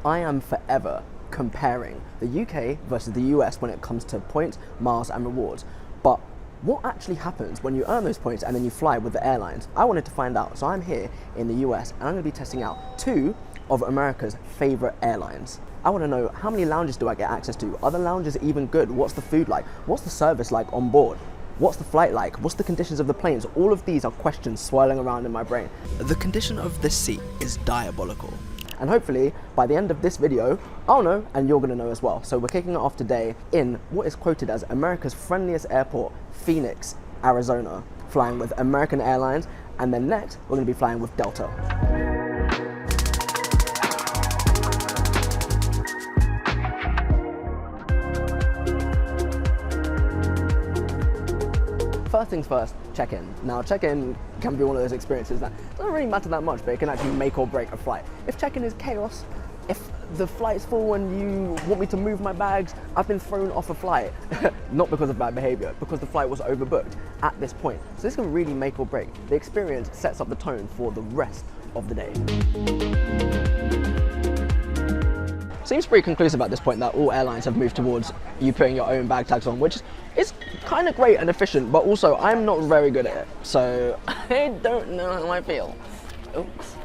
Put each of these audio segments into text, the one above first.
I am forever comparing the UK versus the US when it comes to points, miles and rewards. But what actually happens when you earn those points and then you fly with the airlines? I wanted to find out. So I'm here in the US and I'm going to be testing out 2 of America's favorite airlines. I want to know, how many lounges do I get access to? Are the lounges even good? What's the food like? What's the service like on board? What's the flight like? What's the conditions of the planes? All of these are questions swirling around in my brain. The condition of this seat is diabolical. And hopefully, by the end of this video, I'll know and you're gonna know as well. So we're kicking it off today in what is quoted as America's friendliest airport, Phoenix, Arizona, flying with American Airlines, and then next, we're gonna be flying with Delta. First things first, check-in. Now, check-in can be one of those experiences that doesn't really matter that much, but it can actually make or break a flight. If check-in is chaos, if the flight's full and you want me to move my bags, I've been thrown off a flight, not because of bad behavior, because the flight was overbooked at this point. So this can really make or break. The experience sets up the tone for the rest of the day. Seems pretty conclusive at this point that all airlines have moved towards you putting your own bag tags on, which is kind of great and efficient, but also I'm not very good at it, so I don't know how I feel. Oops.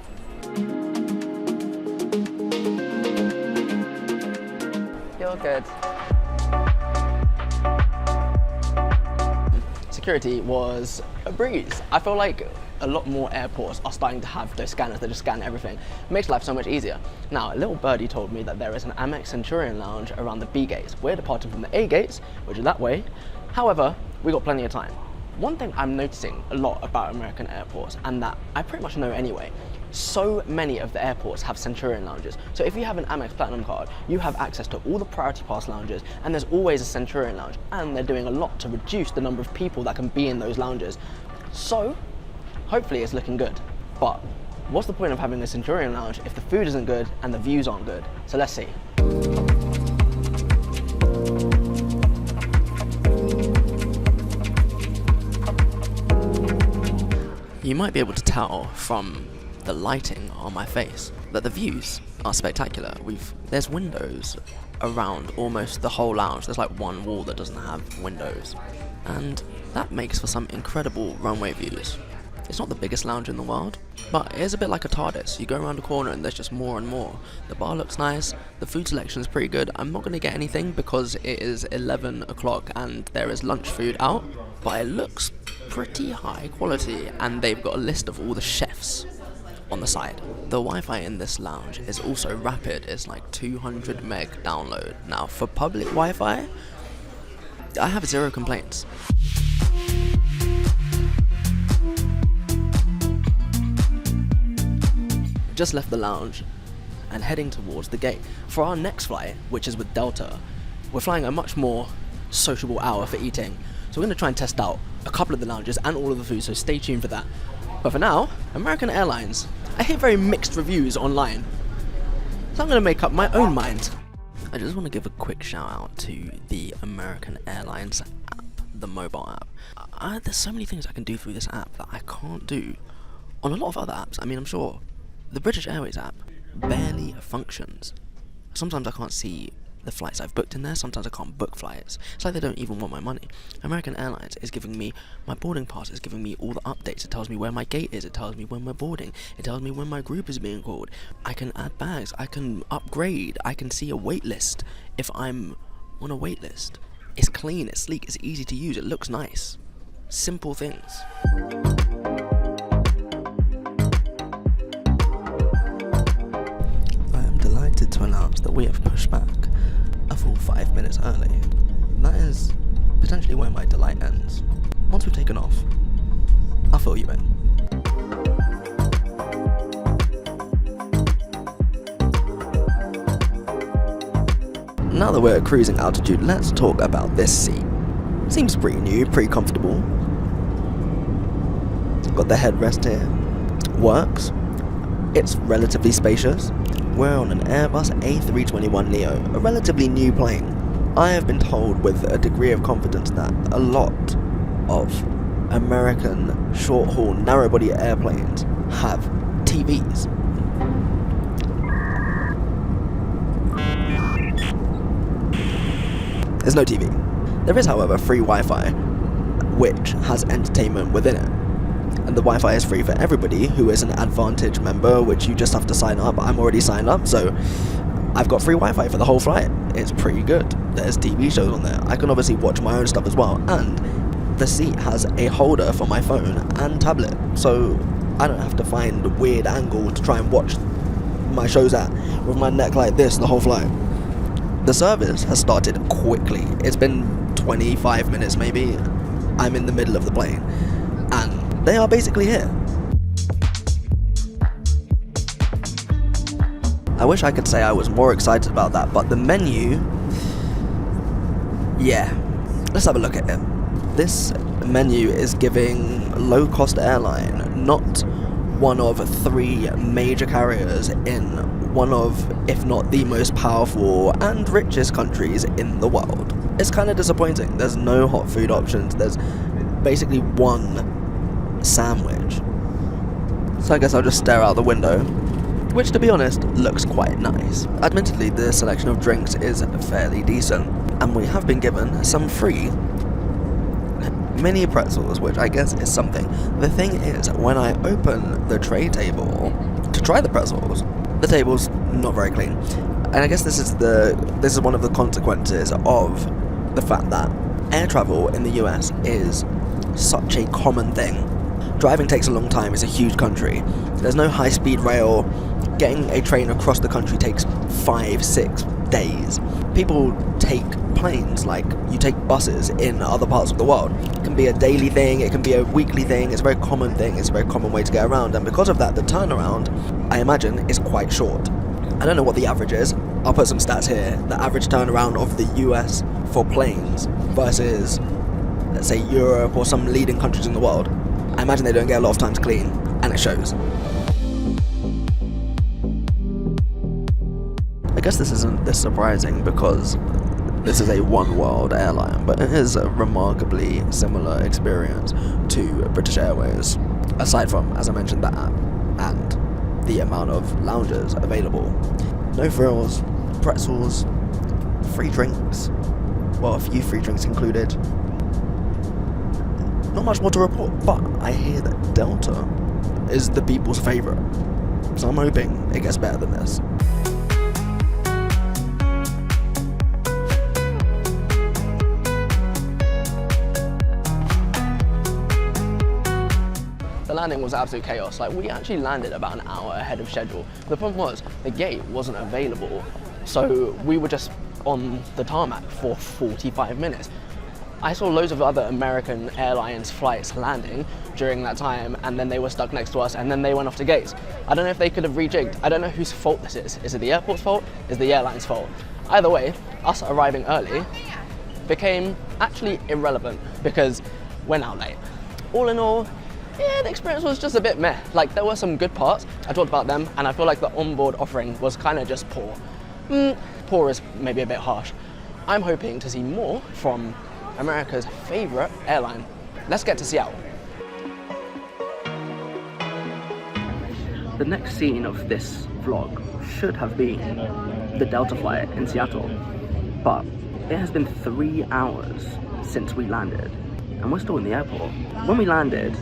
You're good. Security was a breeze. I feel like a lot more airports are starting to have those scanners that just scan everything. It makes life so much easier. Now, a little birdie told me that there is an Amex Centurion lounge around the B gates. We're departing from the A gates, which is that way. However, we got plenty of time. One thing I'm noticing a lot about American airports, and that I pretty much know anyway, so many of the airports have Centurion lounges. So if you have an Amex Platinum card, you have access to all the Priority Pass lounges, and there's always a Centurion lounge, and they're doing a lot to reduce the number of people that can be in those lounges. So, hopefully it's looking good. But what's the point of having a Centurion lounge if the food isn't good and the views aren't good? So let's see. You might be able to tell from the lighting on my face that the views are spectacular. There's windows around almost the whole lounge. There's like one wall that doesn't have windows, and that makes for some incredible runway views. It's not the biggest lounge in the world, but it is a bit like a TARDIS. You go around a corner and there's just more and more. The bar looks nice, the food selection is pretty good. I'm not going to get anything because it is 11 o'clock and there is lunch food out, but it looks pretty high quality, and they've got a list of all the chefs on the side. The Wi-Fi in this lounge is also rapid. It's like 200 meg download. Now, for public Wi-Fi, I have 0 complaints. Just left the lounge and heading towards the gate. For our next flight, which is with Delta, we're flying a much more sociable hour for eating. So we're going to try and test out a couple of the lounges and all of the food, so stay tuned for that. But for now, American Airlines. I hear very mixed reviews online, so I'm going to make up my own mind. I just want to give a quick shout out to the American Airlines app, the mobile app. There's so many things I can do through this app that I can't do on a lot of other apps. I mean, I'm sure the British Airways app barely functions. Sometimes I can't see the flights I've booked in there, sometimes I can't book flights. It's like they don't even want my money. American Airlines is giving me my boarding pass, it's giving me all the updates, it tells me where my gate is, it tells me when we're boarding, it tells me when my group is being called. I can add bags, I can upgrade, I can see a wait list if I'm on a wait list. It's clean, it's sleek, it's easy to use, it looks nice. Simple things. To announce that we have pushed back a full 5 minutes early. That is potentially where my delight ends. Once we've taken off, I'll fill you in. Now that we're at cruising altitude, let's talk about this seat. Seems pretty new, pretty comfortable. Got the headrest here. Works. It's relatively spacious. We're on an Airbus A321neo, a relatively new plane. I have been told with a degree of confidence that a lot of American short-haul narrow-body airplanes have TVs. There's no TV. There is, however, free Wi-Fi, which has entertainment within it. And the Wi-Fi is free for everybody who is an Advantage member, which you just have to sign up. I'm already signed up, so I've got free Wi-Fi for the whole flight. It's pretty good. There's TV shows on there. I can obviously watch my own stuff as well. And the seat has a holder for my phone and tablet, so I don't have to find a weird angle to try and watch my shows at with my neck like this the whole flight. The service has started quickly. It's been 25 minutes maybe. I'm in the middle of the plane, and they are basically here. I wish I could say I was more excited about that, but the menu... yeah, let's have a look at it. This menu is giving low-cost airline, not one of 3 major carriers in one of, if not the most powerful and richest countries in the world. It's kind of disappointing. There's no hot food options. There's basically one sandwich. So I guess I'll just stare out the window, which, to be honest, looks quite nice. Admittedly, the selection of drinks is fairly decent, and we have been given some free mini pretzels, which I guess is something. The thing is, when I open the tray table to try the pretzels, the table's not very clean. And I guess this is one of the consequences of the fact that air travel in the US is such a common thing. Driving takes a long time. It's a huge country. There's no high-speed rail. Getting a train across the country takes 5-6 days. People take planes like you take buses in other parts of the world. It can be a daily thing, it can be a weekly thing. It's a very common thing. It's a very common way to get around, and because of that, the turnaround, I imagine, is quite short. I don't know what the average is. I'll put some stats here. The average turnaround of the US for planes versus, let's say, Europe or some leading countries in the world. I imagine they don't get a lot of time to clean, and it shows. I guess this isn't this surprising because this is a one-world airline, but it is a remarkably similar experience to British Airways, aside from, as I mentioned, the app and the amount of lounges available. No frills, pretzels, free drinks, well, a few free drinks included. Not much more to report, but I hear that Delta is the people's favourite, so I'm hoping it gets better than this. The landing was absolute chaos. Like, we actually landed about an hour ahead of schedule. The problem was the gate wasn't available, so we were just on the tarmac for 45 minutes. I saw loads of other American Airlines flights landing during that time, and then they were stuck next to us, and then they went off to gates. I don't know if they could have rejigged. I don't know whose fault this is. Is it the airport's fault? Is it the airline's fault? Either way, us arriving early became actually irrelevant because we're now late. All in all, yeah, the experience was just a bit meh. Like, there were some good parts. I talked about them, and I feel like the onboard offering was kind of just poor. Poor is maybe a bit harsh. I'm hoping to see more from America's favorite airline. Let's get to Seattle. The next scene of this vlog should have been the Delta flight in Seattle, but it has been 3 hours since we landed, and we're still in the airport. When we landed,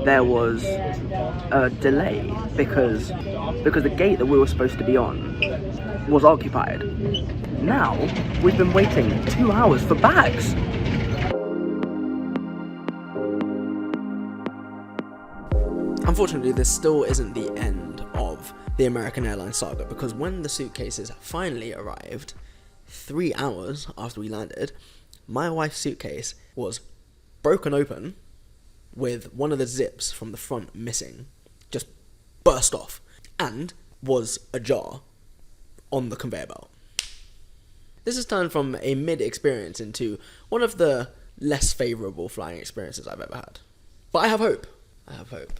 there was a delay because the gate that we were supposed to be on was occupied. Now, we've been waiting 2 hours for bags. Unfortunately, this still isn't the end of the American Airlines saga, because when the suitcases finally arrived, 3 hours after we landed, my wife's suitcase was broken open with one of the zips from the front missing, just burst off, and was ajar on the conveyor belt. This has turned from a mid-experience into one of the less favourable flying experiences I've ever had. But I have hope. I have hope.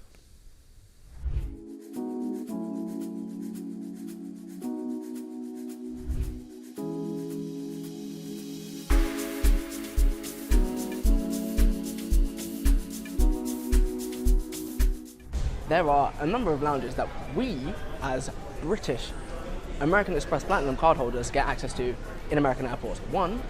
There are a number of lounges that we, as British American Express Platinum cardholders get access to in American airports. One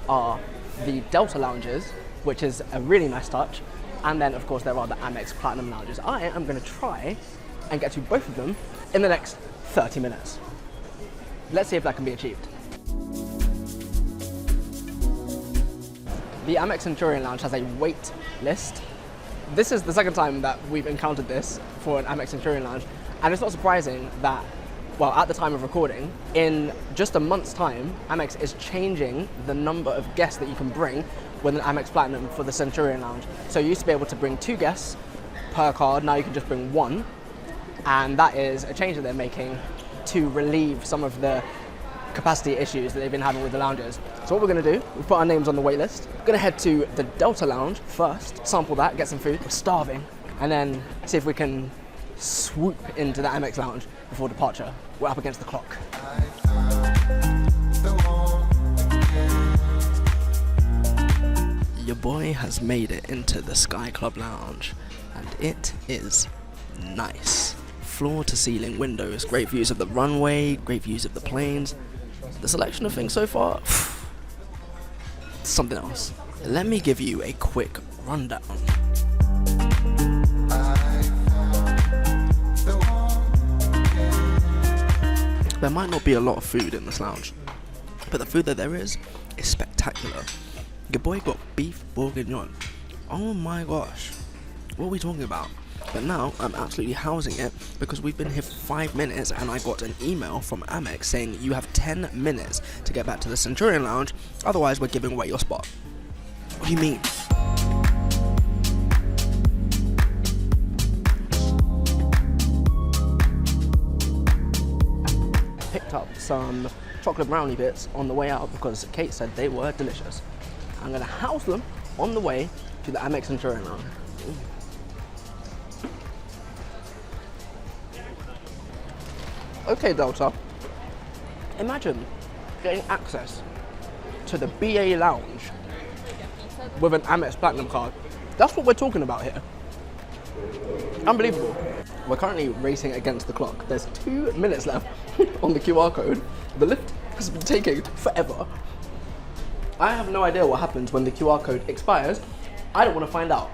are the Delta lounges, which is a really nice touch, and then of course there are the Amex Platinum lounges. I am going to try and get to both of them in the next 30 minutes. Let's see if that can be achieved. The Amex Centurion lounge has a wait list. This is the second time that we've encountered this for an Amex Centurion lounge, and it's not surprising that, well, at the time of recording, in just a month's time, Amex is changing the number of guests that you can bring with an Amex Platinum for the Centurion lounge. So you used to be able to bring 2 guests per card, now you can just bring 1, and that is a change that they're making to relieve some of the capacity issues that they've been having with the lounges. So what we're going to do, we've put our names on the wait list. We're going to head to the Delta lounge first, sample that, get some food, we're starving, and then see if we can swoop into the Amex lounge before departure. We're up against the clock. Your boy has made it into the Sky Club lounge, and it is nice. Floor to ceiling windows, great views of the runway, great views of the planes. The selection of things so far, something else. Let me give you a quick rundown. There might not be a lot of food in this lounge, but the food that there is spectacular. Your boy got beef bourguignon. Oh my gosh, what are we talking about? But now I'm absolutely housing it because we've been here for 5 minutes and I got an email from Amex saying you have 10 minutes to get back to the Centurion lounge, otherwise we're giving away your spot. What do you mean? Picked up some chocolate brownie bits on the way out because Kate said they were delicious. I'm going to house them on the way to the Amex Centurion lounge. Ooh. Okay, Delta, imagine getting access to the BA lounge with an Amex Platinum card. That's what we're talking about here. Unbelievable. We're currently racing against the clock. There's 2 minutes left on the QR code. The lift has been taking forever. I have no idea what happens when the QR code expires. I don't want to find out.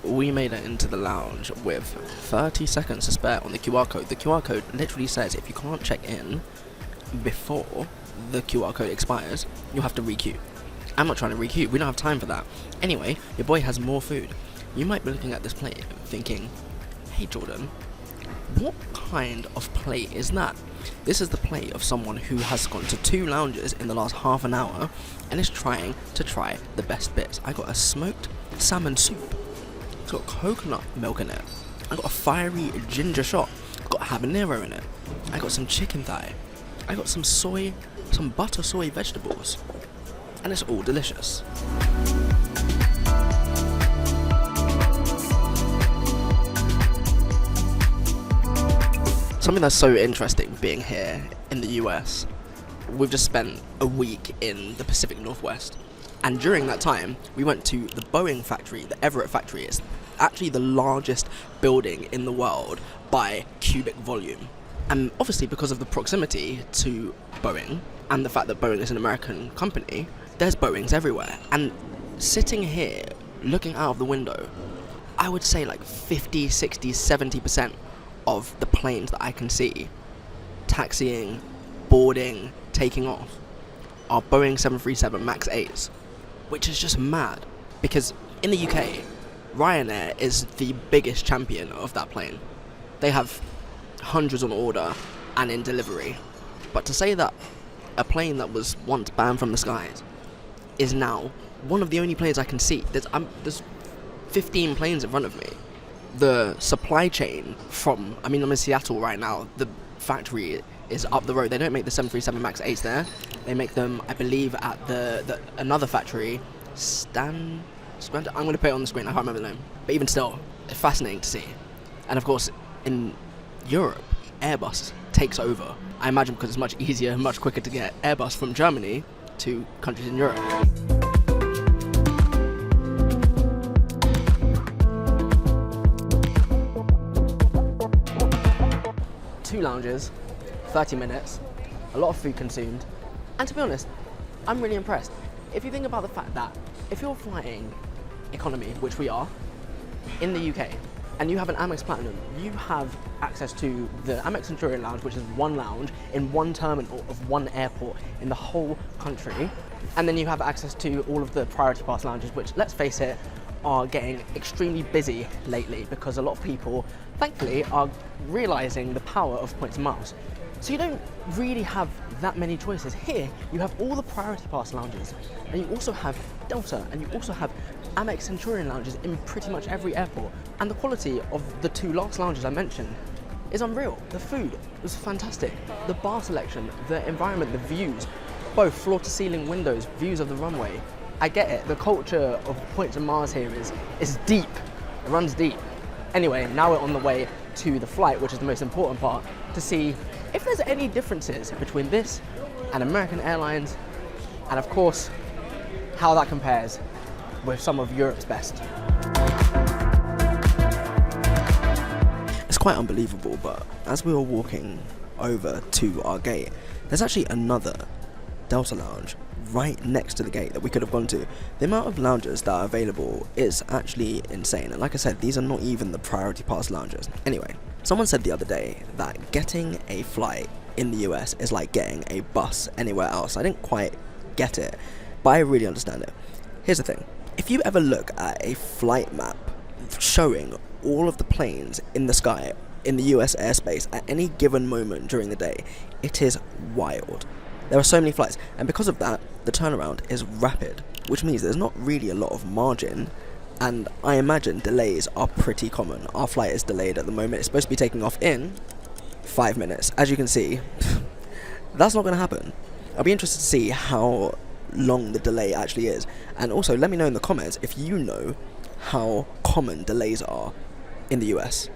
We made it into the lounge with 30 seconds to spare on the QR code. The QR code literally says if you can't check in before the QR code expires, you'll have to re-queue. I'm not trying to re-queue, we don't have time for that. Anyway, your boy has more food. You might be looking at this plate thinking, hey Jordan, what kind of plate is that? This is the plate of someone who has gone to 2 lounges in the last half an hour and is trying to try the best bits. I got a smoked salmon soup. It's got coconut milk in it. I got a fiery ginger shot. I've got habanero in it. I got some chicken thigh. I got some butter soy vegetables. And it's all delicious. Something that's so interesting being here in the US, we've just spent a week in the Pacific Northwest. And during that time, we went to the Boeing factory, the Everett factory. It's actually the largest building in the world by cubic volume. And obviously because of the proximity to Boeing and the fact that Boeing is an American company, there's Boeings everywhere. And sitting here, looking out of the window, I would say like 50, 60, 70% of the planes that I can see taxiing, boarding, taking off are Boeing 737 MAX 8s, which is just mad because in the UK, Ryanair is the biggest champion of that plane. They have hundreds on order and in delivery. But to say that a plane that was once banned from the skies is now one of the only planes I can see. There's 15 planes in front of me. The supply chain from, I'm in Seattle right now, the factory is up the road. They don't make the 737 MAX 8s there. They make them, I believe, at the another factory, I'm going to put it on the screen, I can't remember the name. But even still, it's fascinating to see. And of course, in Europe, Airbus takes over. I imagine because it's much easier, much quicker to get Airbus from Germany to countries in Europe. few lounges, 30 minutes, a lot of food consumed, and to be honest, I'm really impressed. If you think about the fact that if you're flying economy, which we are, in the UK, and you have an Amex Platinum, you have access to the Amex Centurion lounge, which is one lounge in one terminal of one airport in the whole country. And then you have access to all of the priority pass lounges, which, let's face it, are getting extremely busy lately because a lot of people, thankfully, are realizing the power of points and miles. So you don't really have that many choices. Here, you have all the priority pass lounges, and you also have Delta, and you also have Amex Centurion lounges in pretty much every airport. And the quality of the two last lounges I mentioned is unreal. The food was fantastic. The bar selection, the environment, the views, both floor to ceiling windows, views of the runway. I get it, the culture of points and miles here is deep, it runs deep. Anyway, now we're on the way to the flight, which is the most important part, to see if there's any differences between this and American Airlines, and of course, how that compares with some of Europe's best. It's quite unbelievable, but as we were walking over to our gate, there's actually another Delta lounge right next to the gate that we could have gone to. The amount of lounges that are available is actually insane, and like I said, these are not even the priority pass lounges. Anyway, someone said the other day that getting a flight in the US is like getting a bus anywhere else. I didn't quite get it, but I really understand it. Here's the thing, if you ever look at a flight map showing all of the planes in the sky in the US airspace at any given moment during the day, it is wild. There are so many flights, and because of that, the turnaround is rapid, which means there's not really a lot of margin, and I imagine delays are pretty common. Our flight is delayed at the moment. It's supposed to be taking off in 5 minutes. As you can see, that's not going to happen. I'll be interested to see how long the delay actually is, and also let me know in the comments if you know how common delays are in the US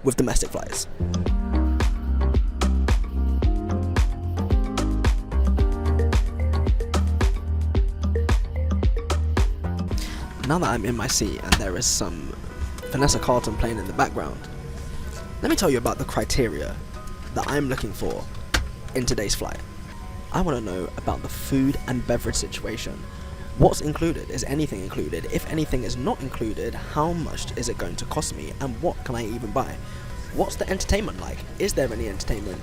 with domestic flights. Now that I'm in my seat and there is some Vanessa Carlton playing in the background, let me tell you about the criteria that I'm looking for in today's flight. I want to know about the food and beverage situation. What's included? Is anything included? If anything is not included, how much is it going to cost me, and what can I even buy? What's the entertainment like? Is there any entertainment?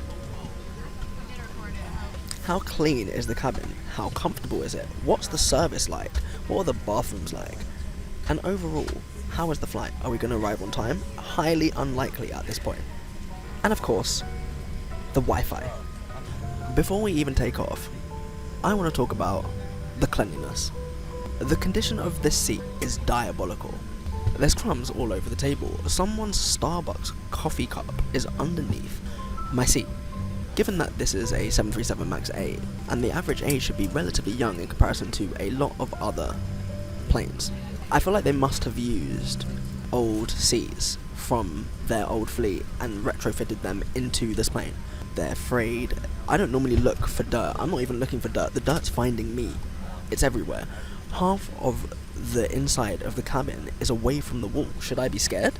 How clean is the cabin? How comfortable is it? What's the service like? What are the bathrooms like? And overall, how is the flight? Are we going to arrive on time? Highly unlikely at this point. And of course, the Wi-Fi. Before we even take off, I want to talk about the cleanliness. The condition of this seat is diabolical. There's crumbs all over the table. Someone's Starbucks coffee cup is underneath my seat. Given that this is a 737 MAX 8, and the average age should be relatively young in comparison to a lot of other planes, I feel like they must have used old seats from their old fleet and retrofitted them into this plane. They're afraid. I don't normally look for dirt. I'm not even looking for dirt. The dirt's finding me. It's everywhere. Half of the inside of the cabin is away from the wall. Should I be scared?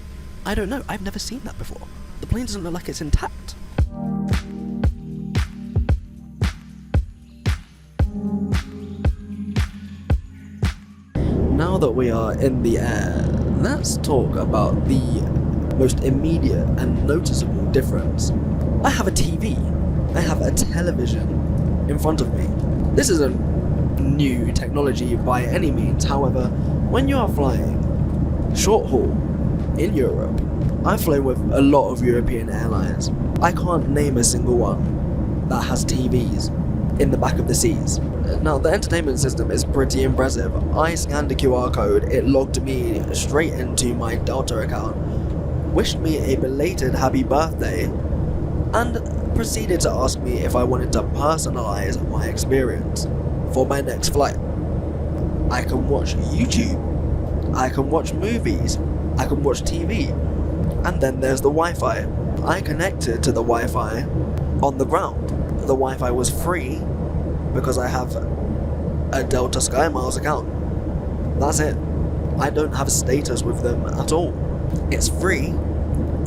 I don't know. I've never seen that before. The plane doesn't look like it's intact. Now that we are in the air, let's talk about the most immediate and noticeable difference. I have a TV. I have a television in front of me. This isn't new technology by any means. However, when you are flying short haul in Europe, I've flown with a lot of European airlines. I can't name a single one that has TVs in the back of the seats. Now, the entertainment system is pretty impressive. I scanned the QR code, it logged me straight into my Delta account, wished me a belated happy birthday, and proceeded to ask me if I wanted to personalize my experience for my next flight. I can watch YouTube, I can watch movies, I can watch TV, and then there's the Wi-Fi. I connected to the Wi-Fi on the ground. The Wi-Fi was free because I have a Delta Sky Miles account. That's it. I don't have status with them at all. It's free,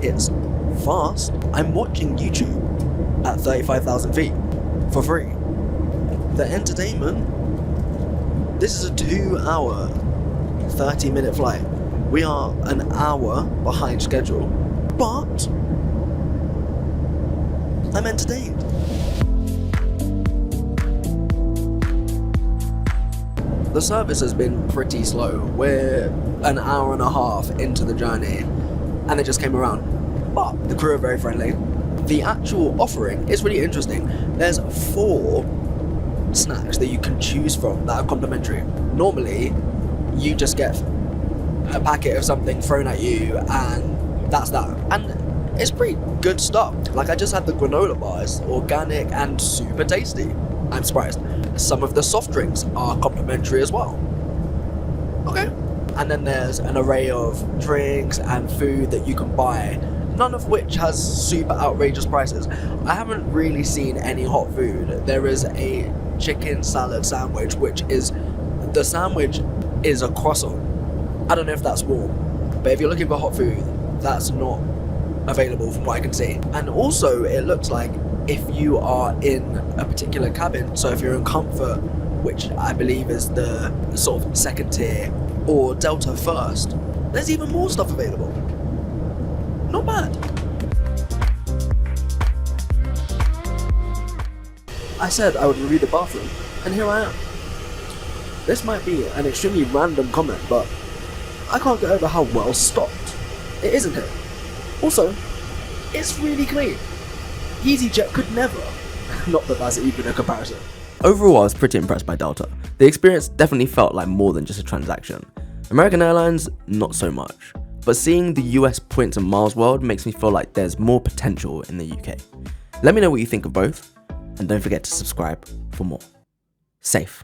it's fast. I'm watching YouTube at 35,000 feet for free. The entertainment, this is a 2-hour, 30-minute flight. We are an hour behind schedule, but I'm entertained. The service has been pretty slow. We're an hour and a half into the journey and they just came around. But the crew are very friendly. The actual offering is really interesting. There's 4 snacks that you can choose from that are complimentary. Normally, you just get a packet of something thrown at you and that's that. And it's pretty good stuff. Like, I just had the granola bars, organic and super tasty. I'm surprised. Some of the soft drinks are complimentary as well. Okay. And then there's an array of drinks and food that you can buy, none of which has super outrageous prices. I haven't really seen any hot food. There is a chicken salad sandwich, which is, the sandwich is a croissant. I don't know if that's warm, but if you're looking for hot food, that's not available from what I can see. And also, it looks like if you are in a particular cabin, so if you're in comfort, which I believe is the sort of second tier, or Delta first, there's even more stuff available. Not bad. I said I would review the bathroom, and here I am. This might be an extremely random comment, but I can't get over how well stocked it is in here. Also, it's really clean. EasyJet could never. Not that that's even a comparison. Overall, I was pretty impressed by Delta. The experience definitely felt like more than just a transaction. American Airlines, not so much. But seeing the US points and miles world makes me feel like there's more potential in the UK. Let me know what you think of both, and don't forget to subscribe for more. Safe.